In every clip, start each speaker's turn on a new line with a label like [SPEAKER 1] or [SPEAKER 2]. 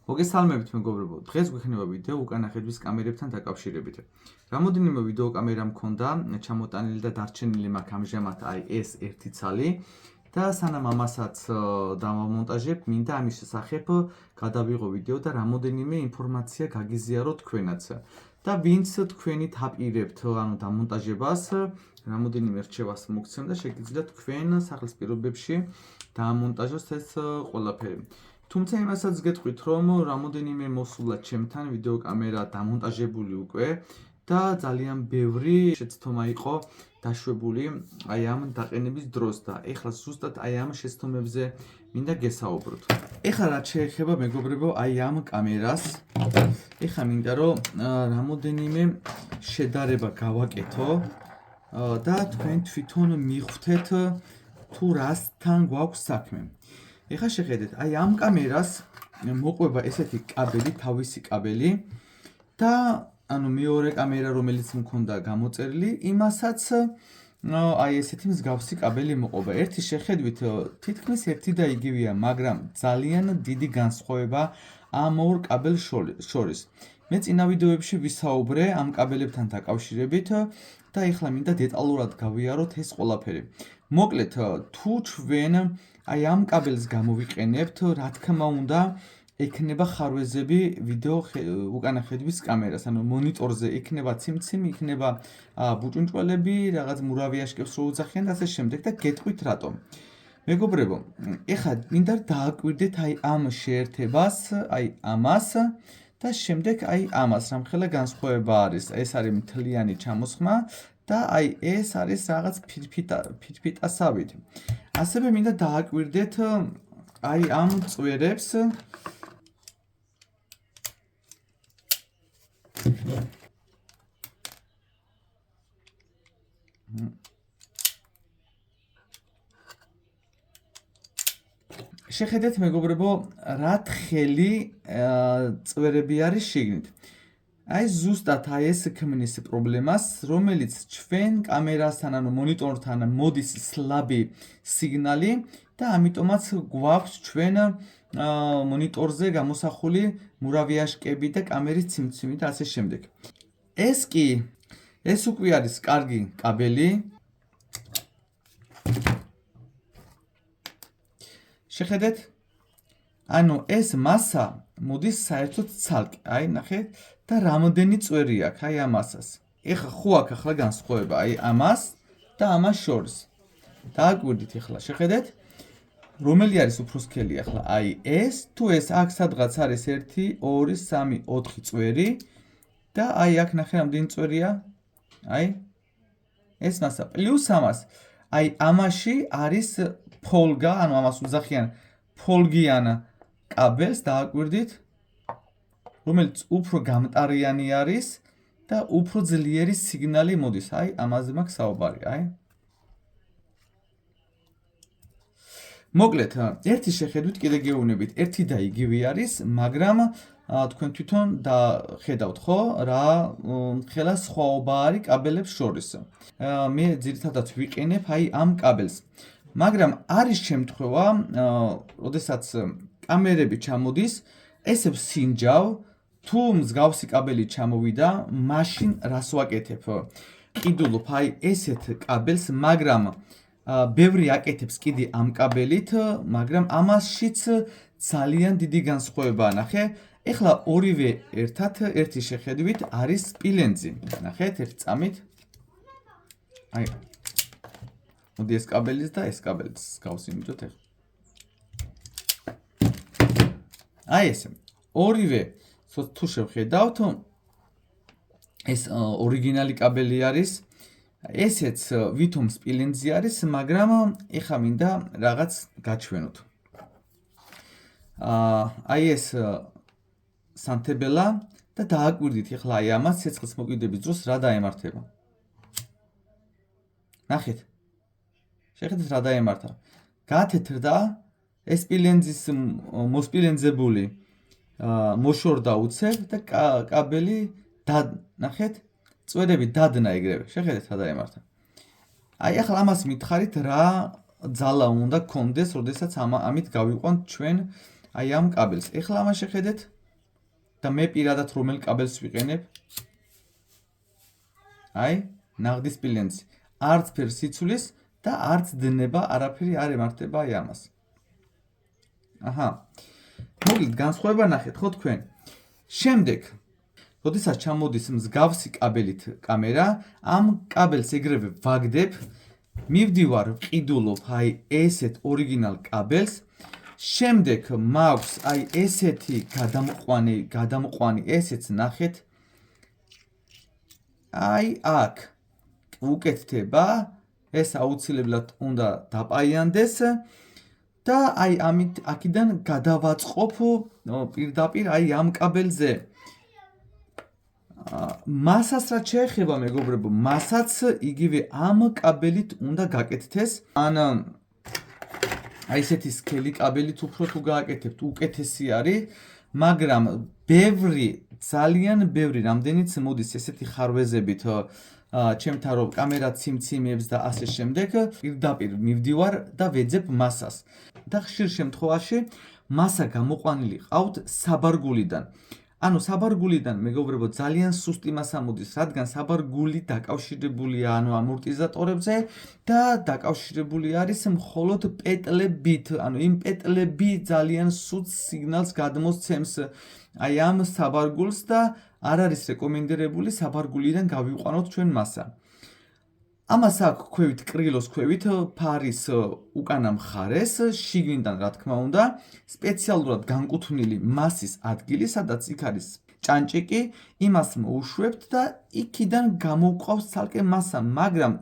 [SPEAKER 1] მოგესალმებით მეგობრებო, დღეს გვექნება ვიდეო უკანა ხედვის კამერებთან დაკავშირებით. Რამოდენიმე ვიდეო კამერა მქონდა ჩამოტანილი და დარჩენილი მაქვს ამჟამად ეს ერთი ცალი და სანამ ამასაც დავამონტაჟებ, მინდა ამის შესახებ გადავიღო ვიდეო და რამოდენიმე ინფორმაცია გაგიზიაროთ თქვენაც. და ვინც თქვენით აპირებთ დამონტაჟებას, რამოდენიმე რჩევას მოგცემ და შეგიძლიათ თქვენ სახლის პირობებში დაამონტაჟოს ეს ყველაფერი. თუმცა იმასაც გეტყვით, რომ რამოდენიმე მოსულა ჩემთან ვიდეო კამერა დამონტაჟებული უკვე და ძალიან ბევრი შეცდომა იყო დაშვებული აი ამ დაყენების დროს და ეხლა ზუსტად აი ამ შეცდომებზე მინდა გესაუბროთ. ეხლა რაც შეეხება მეგობრებო აი ამ კამერას, ეხლა მინდა რომ რამოდენიმე შედარება გავაკეთო და თქვენ თვითონ მიხვდეთ თუ რასთან გვაქვს საქმე. ეხლა შეხედეთ, აი ამ კამერას მოყვება ესეთი კაბელი, თავისი კაბელი და ანუ მეორე კამერა რომელიც მქონდა გამოწერილი, იმასაც აი ესეთი მსგავსი კაბელი მოყვება. ერთი შეხედვით თითქმის ერთი და იგივეა, მაგრამ ძალიან დიდი განსხვავება ამ ორ კაბელს შორის. მე წინა ვიდეოებში ვისაუბრე ამ კაბელებთან დაკავშირებით და ეხლა მინდა დეტალურად გავიაროთ ეს ყველაფერი. მოკლედ, თუ ჩვენ აი ამ კაბელს გამოვიყენებთ, რა თქმა უნდა, ექნება ხარვეზები ვიდეო უკანა ხედვის კამერას, ანუ მონიტორზე იქნება ციმციმი, იქნება ბუჭუნჭველები, რაღაც მურავი აშკებს რო უძახიან და ასე შემდეგ და გეტყვით რატომ. მეგობრებო, ეხლა მინდა დააკვირდეთ აი ამ შეერთებას, აი ამას და შემდეგ აი ამას, რამხელა განსხვავება არის. ეს არის მთლიანი ჩამოსხმა და აი ეს არის რაღაც ფირფიტასავით. ასევე მინდა დააკვირდეთ აი ამ წვერებს შეხედეთ მეგობრებო, რა თხელი წვერები არის შიგნით. აი ზუსტად აი ეს ქმნის პრობლემას, რომელიც ჩვენ კამერასთან, ანუ მონიტორთან მოდის სლაბი სიგნალი და ამიტომაც გვაქვს ჩვენ მონიტორზე გამოსახული მურავი აშკები და კამერის ციმციმი და ასე შემდეგ. ეს უკვე არის კარგი კაბელი. შეხედეთ, ანუ ეს მასა მოდის საერთოდ ცალკე, აი ნახეთ და რამდენი წვერი აქვს აი ამ მასას. ეხლა ხო აქვს ახლა განსხვავება აი ამას და ამას შორის. დააკვირდით ეხლა, შეხედეთ, რომელი არის უფრო სქელი ახლა აი ეს თუ ეს აქ სადღაც არის 1 2 3 4 წვერი და აი აქ ნახე რამდენი წვერია? აი ეს მასა პლუს ამას. აი ამაში არის ფოლგა, ანუ ამას უძახიან ფოლგიან კაბელს, დააკვირდით, რომელიც უფრო გამტარიანი არის და უფრო ძლიერი სიგნალი მოდის. აი ამაზე მაქვს საუბარი, აი. მოკლედ, ერთი შეხედვით კიდე გეუბნებით, ერთი და იგივე არის, მაგრამ თქვენ თვითონ ხედავთ, ხო, რა ხელა სხვაობა არის კაბელებს შორის. მე ძირითადად ვიყენებ აი ამ კაბელს. მაგრამ არის შემთხვევა, როდესაც კამერები ჩამოდის, ესე ვსინჯავ, თუ მსგავსი კაბელი ჩამოვიდა, მაშინ რას ვაკეთებ? ყიდულობ აი ესეთ კაბელს, მაგრამ ბევრი აკეთებს კიდე ამ კაბელით, მაგრამ ამაშიც ძალიან დიდი განსხვავებაა, ნახე. ეხლა ორივე ერთად, ერთი შეხედვით არის სპილენძი. ნახეთ, ერთი წამით. აი მოდი ეს კაბელის და ეს კაბელის გავსინჯოთ ეხლა. აი ესე. ორივე თუ შევხედავთ, ეს ორიგინალი კაბელი არის. ესეც ვითომ სპილენძი არის, მაგრამ ეხლა მინდა რაღაც გაჩვენოთ. აი ეს სანთებელა და დააკვირდით ეხლა აი ამას ცეცხლის მოკიდების დროს რა დაემართება. ნახეთ. შეხედეთ რა დაემართა. გათეთრდა ეს სპილენძის მოსპილენძებული მოშორდა უცებ და კაბელი ნახეთ, წვერები დადნა ეგრევე. შეხედეთ რა დაემართა. აი ახლა ამას მითხარით რა ძალა უნდა გქონდეს, როდესაც ამით გავიყვანთ ჩვენ აი ამ კაბელს. ეხლა ამას შეხედეთ და მე პირადად რომელ კაბელს ვიყენებ? აი, ნაღდის სპილენძი. არც ფერ სიცვლის და არც დნება არაფერი არ ემართება აი ამას. აჰა. მოგით განსხვავება ნახეთ ხო თქვენ? შემდეგ როდესაც ჩამოდის მსგავსი კაბელით კამერა, ამ კაბელს ეგრევე ვაგდებ, მივდივარ ვყიდულობ აი ესეთ ორიგინალ კაბელს, შემდეგ მაქვს აი ესეთი გადამყვანი ესეც ნახეთ. აი აქ უკეთდება, ეს აუცილებლად უნდა დაპაიანდეს და აი ამით აქედან გადავაწყობ პირდაპირ აი ამ კაბელზე. მასას რაც შეეხება მეგობრებო, მასაც იგივე ამ კაბელით უნდა გაკეთდეს. ან აი ესეთი სქელი კაბელით უფრო თუ გააკეთებთ, უკეთესი არის, მაგრამ ძალიან ბევრი რამდენიც მოდის ესეთი ხარვეზებით ჩემთან რომ კამერა ციმციმებს და ასე შემდეგ, პირდაპირ მივდივარ და ვეძებ მასას. და ხშირ შემთხვევაში მასა გამოყვანილი ყავთ საბარგულიდან. ანუ საბარგულიდან მეგობრებო ძალიან სუსტი მასა მოდის, რადგან საბარგული დაკავშირებულია ანუ ამორტიზატორებზე და დაკავშირებული არის მხოლოდ პეტლებით. ანუ იმ პეტლები ძალიან სუც სიგნალს გადმოსცემს აი ამ საბარგულს და არ არის რეკომენდირებული საბარგულიდან გავიყვანოთ ჩვენ მასა. ამას აქვს ქვევით კრილოს ქვევით ფარის უკანა მხარეს, შიგნიდან რა თქმა უნდა, სპეციალურად განკუთვნილი მასის ადგილი, სადაც იქ არის ჭანჭიკი, იმას მოუშვებთ და იქიდან გამოვყავს ცალკე მასა, მაგრამ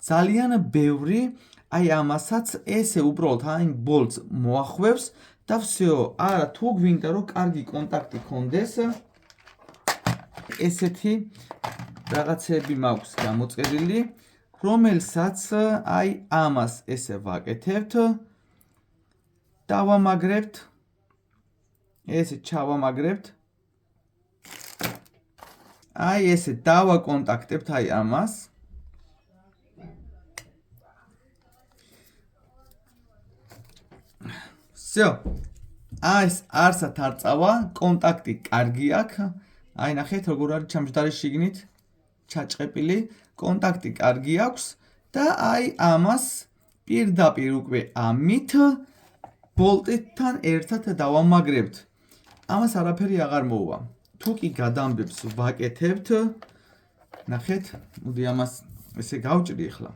[SPEAKER 1] ძალიან ბევრი აი ამასაც ესე უბრალოდ აი ბოლტს მოახვევს და всё, არა თუ გვინდა რომ კარგი კონტაქტი ქონდეს, ესეთი რაღაცები მაქვს გამოწერილი, რომელსაც აი ამას ესე ვაკეთებთ, დავამაგრებთ, ესე ჩავამაგრებთ, აი ესე დავაკონტაქტებთ აი ამას, всё, აი ეს არსად არ წავა, კონტაქტი კარგი აქვს, აი ნახეთ როგორ არის ჩამჯდარი შიგნით, ჩაჭყეპილი, კონტაქტი კარგი აქვს და აი ამას პირდაპირ უკვე ამით ბოლტთან ერთად დავამაგრებთ. ამას არაფერი აღარ მოუვა. თუ კი გადამბებს ვაკეთებთ, ნახეთ, მოდი ამას ესე გავჭრი ახლა.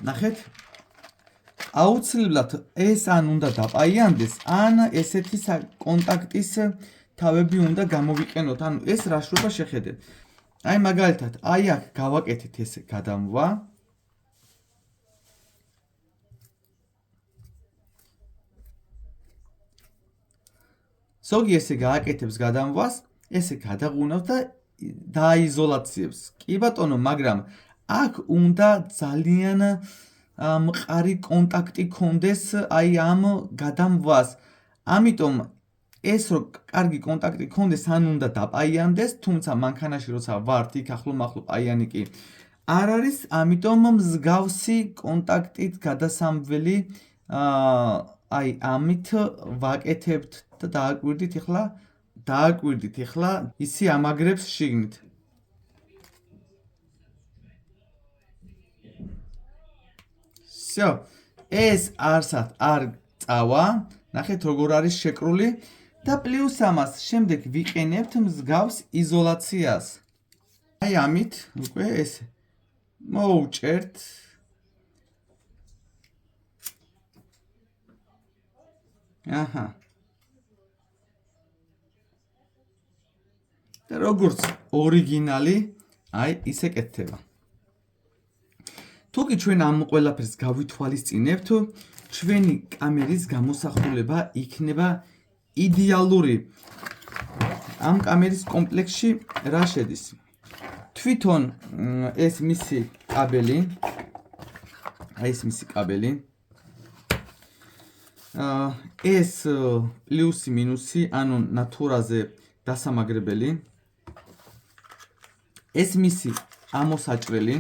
[SPEAKER 1] ნახეთ, აუცილებლად ეს ან უნდა დაპაიანდეს, ან ესეთი კონტაქტის თავები უნდა გამოვიყენოთ. ანუ ეს რა შრობა შეხედეთ. აი მაგალითად, აი აქ გავაკეთეთ ესე გადამვა. ზოგი ესე გააკეთებს გადამვას, ესე გადაღუნავს და დააიზოლაციებს. კი ბატონო, მაგრამ აქ უნდა ძალიან მყარი კონტაქტი ქონდეს აი ამ გადამვას. ამიტომ ეს რო კარგი კონტაქტი ქონდეს, ან უნდა დაპაიანდეს, თუმცა მანქანაში როცა ვართ, იქ ახლო-მახლო პაიანი კი არ არის, ამიტომ მსგავსი კონტაქტით გადასამველი აი ამით ვაკეთებთ და დააკვირდით ახლა ისი ამაგრებს შიგნით. всё, ეს არსად არ წავა, ნახეთ როგორ არის შეკრული და პლუს ამას შემდეგ ვიყენებთ მსგავს იზოლაციას. აი ამით უკვე ესე მოუჭერთ. აჰა. და როგორც ორიგინალი, აი ისე კეთდება. თუ კი ჩვენ ამ ყველაფერს გავითვალისწინებთ, ჩვენი კამერის გამოსახულება იქნება იდეალური. ამ კამერის კომპლექსში რა შედის? თვითონ ეს მისი კაბელი, აი ეს მისი კაბელი, ეს პლუსი მინუსი, ანუ ნატურაზე დასამაგრებელი, ეს მისი ამოსაჭრელი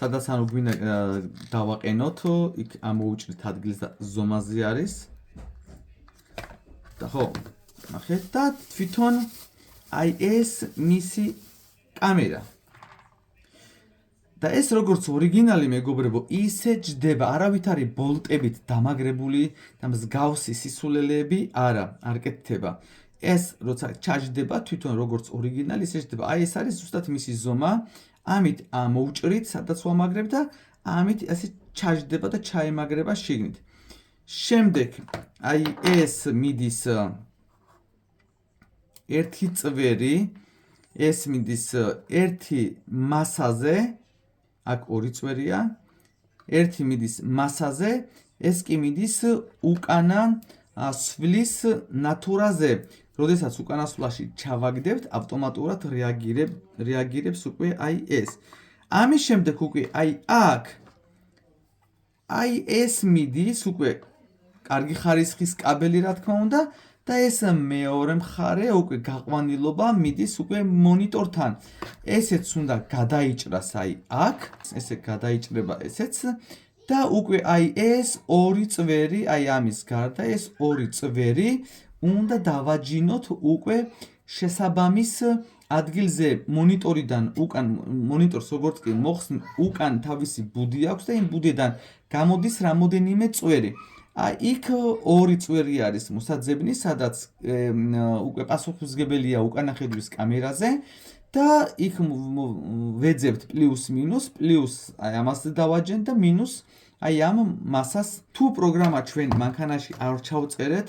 [SPEAKER 1] სადაც ანუ გვინდა დავაყენოთ, იქ ამოუჭრით ადგილს და ზომაზე არის. და ხო, ნახეთ და თვითონ აი ეს მისი კამერა. და ეს როგორც ორიგინალი მეგობრებო, ისე ჯდება, არავით არის ბოლტებით დამაგრებული და მსგავსი სისულელეები არ კეთდება. ეს როცა ჩაჯდება თვითონ როგორც ორიგინალი, ისე ჯდება. აი ეს არის ზუსტად მისი ზომა. ამით მოვჭრით, სადაც ვამაგრებ და ამით ასე ჩაჯდება და ჩაემაგრება შიგნით. შემდეგ აი ეს მიდის ერთი წვერი, ეს მიდის ერთი მასაზე, აქ ორი წვერია, ერთი მიდის მასაზე, ეს კი მიდის უკანა სვლის ნათურაზე. როდესაც უკანა სვლაში ჩავაგდებთ, ავტომატურად რეაგირებს უკვე აი ეს. ამის შემდეგ უკვე აი აქ აი ეს მიდის უკვე კარგი ხარისხის კაბელი რა თქმა უნდა და ეს მეორე მხარე უკვე გაყვანილობა მიდის უკვე მონიტორთან. ესეც უნდა გადაიჭრას აი აქ, ესე გადაიჭრება ესეც და უკვე აი ეს ორი წვერი, აი ამის გარდა ეს ორი წვერი უნდა დავაჯინოთ უკვე შესაბამის ადგილზე მონიტორიდან უკან მონიტორს როგორც კი მოხსნ უკან თავისი ბუდი აქვს და იმ ბუდიდან გამოდის რამოდენიმე წვერი. აი იქ ორი წვერი არის მოსაძებნი, სადაც უკვე პასუხისმგებელია უკანა ხედვის კამერაზე და იქ ვეძებთ პლუს მინუს, პლუს აი ამას დავაჯენთ და მინუს აი ამ მასას. თუ პროგრამა ჩვენ მანქანაში არ ჩავწერეთ,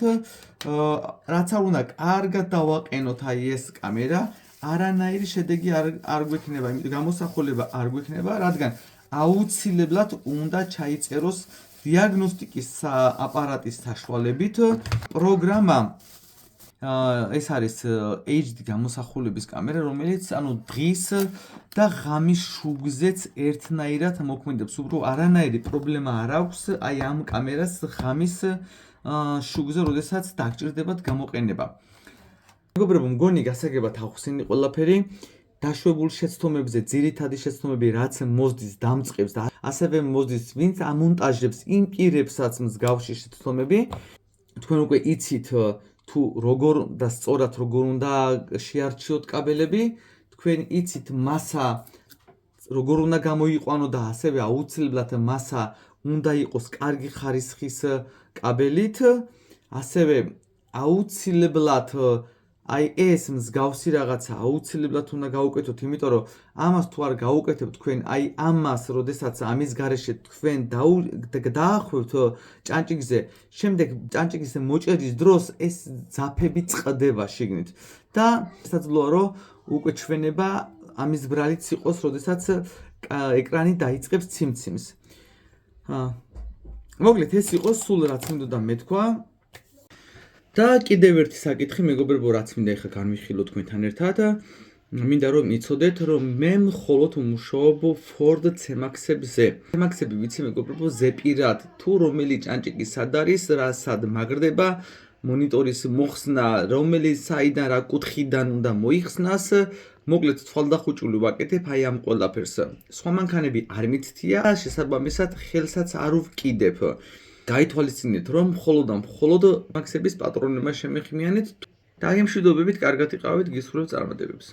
[SPEAKER 1] რაც არ უნდა კარგად დავაყენოთ აი ეს კამერა, არანაირი შედეგი არ გვექნება, იმიტომ გამოსახულება არ გვექნება, რადგან აუცილებლად უნდა ჩაიწეროს დიაგნოსტიკის აპარატის საშუალებით პროგრამა. ეს არის HD გამოსახულების კამერა, რომელიც ანუ დღის და ღამის შუგზეც ერთნაირად მოქმედებს. უბრალოდ არანაირი პრობლემა არ აქვს აი ამ კამერას ღამის შუგზე, როდესაც დაგჭირდებათ გამოყენება. მეგობრებო, მგონი გასაგებად ახსენი ყველაფერი. დაშვებულ შეცდომებზე ძირითადი შეცდომები რაც მოზდის დამწყებს და ასევე მოზდის ვინც ამონტაჟებს იმ პირებსაც მსგავსი შეცდომები. თქვენ უკვე იცით თუ როგორ და სწორად როგორ უნდა შეარჩიოთ კაბელები, თქვენ იცით მასა როგორ უნდა გამოიყვანო და ასევე აუცილებლად მასა უნდა იყოს კარგი ხარისხის კაბელით, ასევე აუცილებლად აი ეს მსგავსი რაღაცა აუცილებლად უნდა გაუკეთოთ, იმიტომ რომ ამას თუ არ გაუკეთებთ თქვენ აი ამას, როდესაც ამის გარეშე თქვენ დაახვევთ ჭანჭიგზე, შემდეგ ჭანჭიგის მოჭედის დროს ეს ძაფები წყდება შიგნით და შესაძლოა რომ უკვე ჩვენება ამის ბრალიც იყოს, როდესაც ეკრანი დაიწყებს ციმციმს. მოკლედ ეს იყო სულ რაც მინდოდა მეთქვა. და კიდევ ერთი საკითხი მეგობრებო, რაც მინდა ეხლა განვიხილოთ თქვენთან ერთად. მინდა რომ იცოდეთ, რომ მე მხოლოდ ვმუშაობ Ford C-Max-ებზე. C-Max-ები ვიცი მეგობრებო, ზეპირად თუ რომელი ჭანჭიკი სად არის, რა სად მაგრდება, მონიტორის მოხსნა, რომელი საიდან რა კუთხიდან უნდა მოიხსნას, მოკლედ თვალდახუჭული ვაკეთებ აი ამ ყველაფერს. სხვა მანქანები არ მიცდია, შესაბამისად ხელსაც არ ვკიდებ. გაითვალისწინეთ, რომ მხოლოდ C-Max-ების პატრონებმა შემეხმიანეთ და აი ამ მშვიდობებით კარგად იყავით, გისურვებთ წარმატებებს.